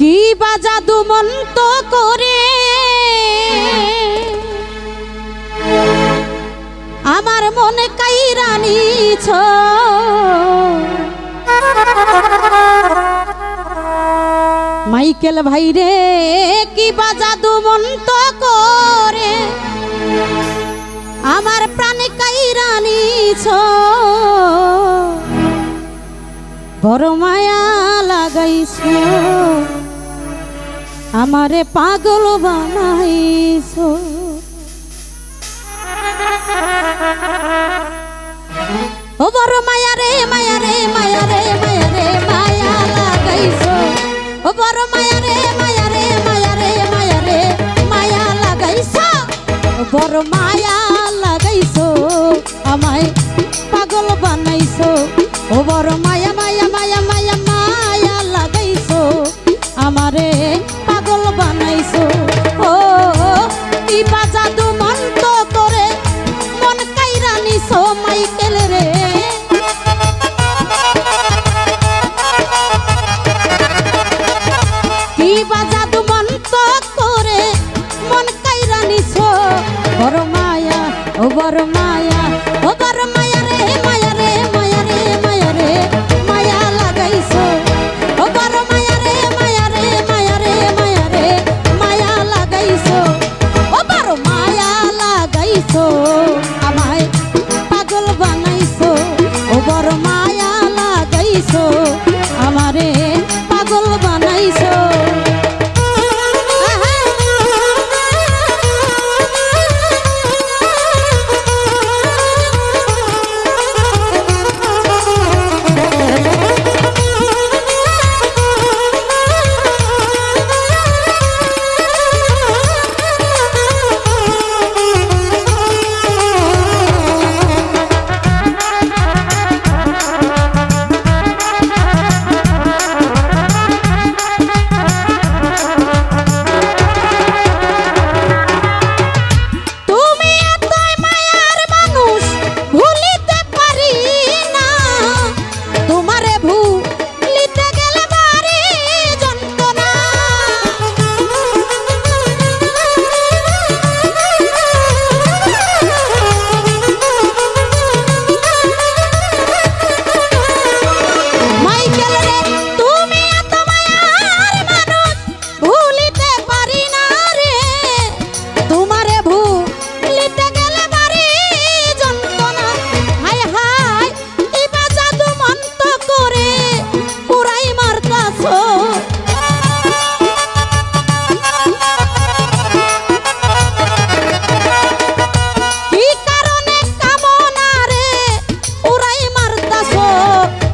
কি বা জাদু মন্ত করে আমার মনে কাইরা নিছ, মাইকেল ভাই রে কি বা জাদু মন্ত করে আমার প্রাণে কাইরা নিছ, বড় মায়া লাগাইছো আমারে পাগল বানাইছো। ও বড় মায়া রে মায়া রে মায়া রে মায়া রে মায়া লাগাইছো, ও বড় মায়া রে মায়া রে মায়া রে মায়া রে মায়া লাগাইছো, বড় মায়া লাগাইছো আমায় পাগল বানাইছো, ও বড় মায়া মায়া মায়া মায়া মায়া লাগাইছো আমারে পাগল বানাইছো। ও কি বা জাদু মন্ত করে মন কাইরা নিছো মাইকেল রে, কি বা জাদু মন্ত করে মন কাইরা নিছো, বড় মায়া ও বড় মায়া ও বড় মায়া রে মায়া রে মায়া রে মায়া রে মায়া লাগাইছো, ও বড় মায়া রে মায়া রে মায়া রে মায়া রে মায়া লাগাইছো, ও বড় মায়া লাগাইছো আমায় পাগল বানাইছো, ও বড় মায়া লাগাইছো আমারে পাগল বানাইছো।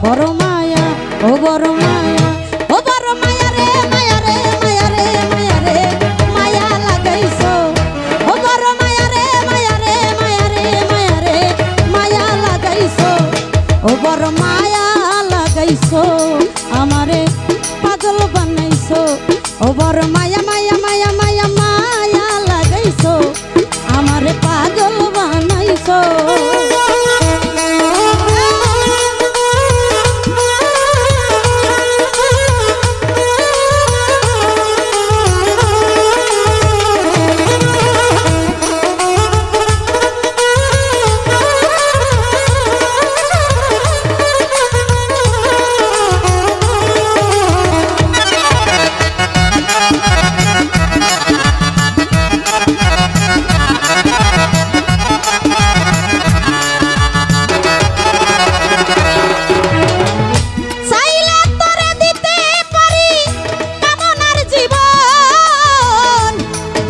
বড় মায়া ও বড় মায়া ও বড় মায়া রে মায়া রে মায়া রে মায়া রে মায়া লাগাইছো, ও বড় মায়া রে মায়া রে মায়া রে মায়া রে মায়া লাগাইছো, ও বড় মায়া লাগাইছো আমারে পাগল বানাইছো, ও বড় মায়া মায়া মায়া মায়া মায়া লাগাইছো আমারে পাগল বানাইছো।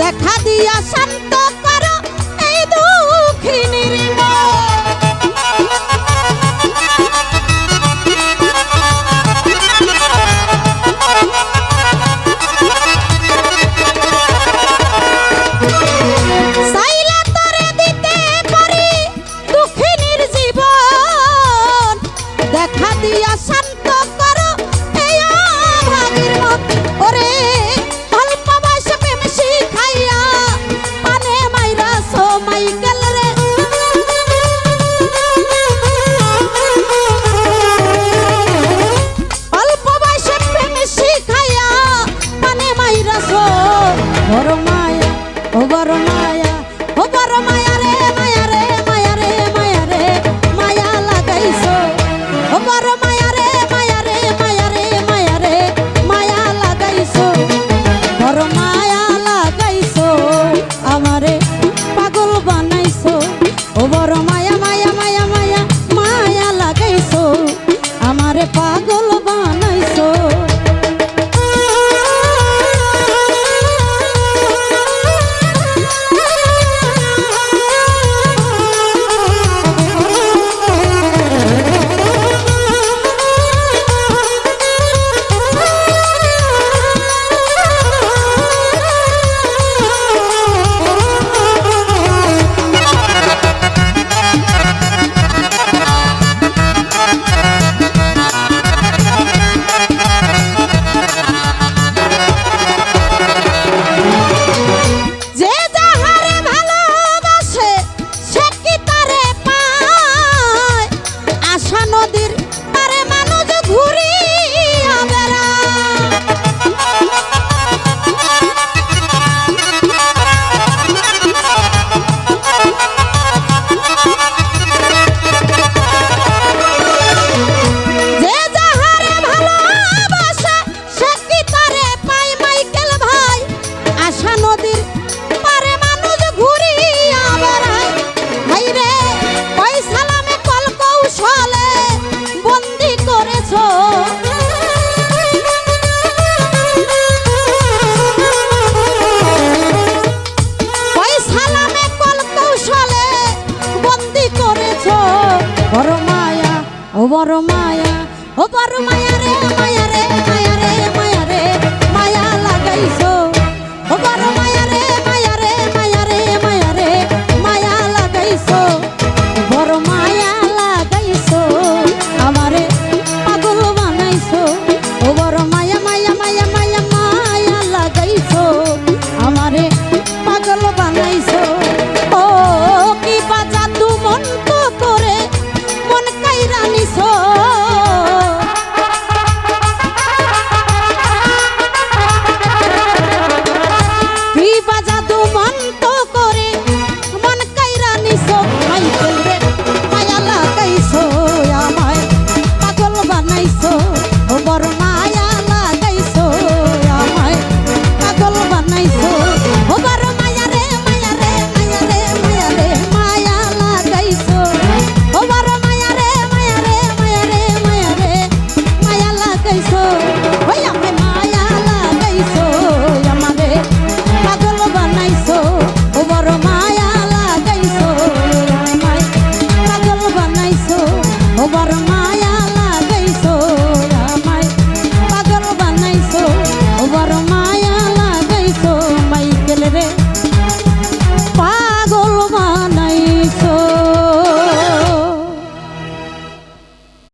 দেখা দিয়া শান্ত করো এই দুঃখিনীর চাইলে তোরে দিতে পারি দুঃখিনীর জীবন, দেখা দিয়া শান্ত করো এই অভাগীর মন, ওরে অল্প বয়সে প্রেম শিখাইয়া পানে মাইরাছো মাইকেল রে, অল্প বয়সে প্রেম শিখাইয়া বড় মায়া, ও বড় মায়া রে মায়া রে মায়া রে মায়া রে মায়া লাগাইছো। ও বড় মায়া রে মায়া রে মায়া রে মায়া রে মায়া লাগাইছো। বড় মায়া লাগাইছো আমারে পাগল বানাইছো। ও বড় মায়া মায়া মায়া মায়া মায়া লাগাইছো আমারে পাগল বানাইছো। ও কি বাজা তু মন তো করে মন কাইরা নিছো। কি বাজা তু মন তো করে মন কাইরা নিছো। মাইকেল রে মায়া লাগাইছো আমায় পাগল বানাইছো। ও বড় মায়া লাগাইছো আমায় পাগল বানাইছো। ও বড় মায়া রে মায়া রে মায়া রে মায়া রে মায়া লাগাইছো। ও বড় মায়া রে মায়া রে মায়া রে মায়া রে মায়া লাগাইছো। ওই আমায় মায়া লাগাইছো আমারে পাগল বানাইছো। ও বড় মায়া লাগাইছো আমায় পাগল বানাইছো। ও বড়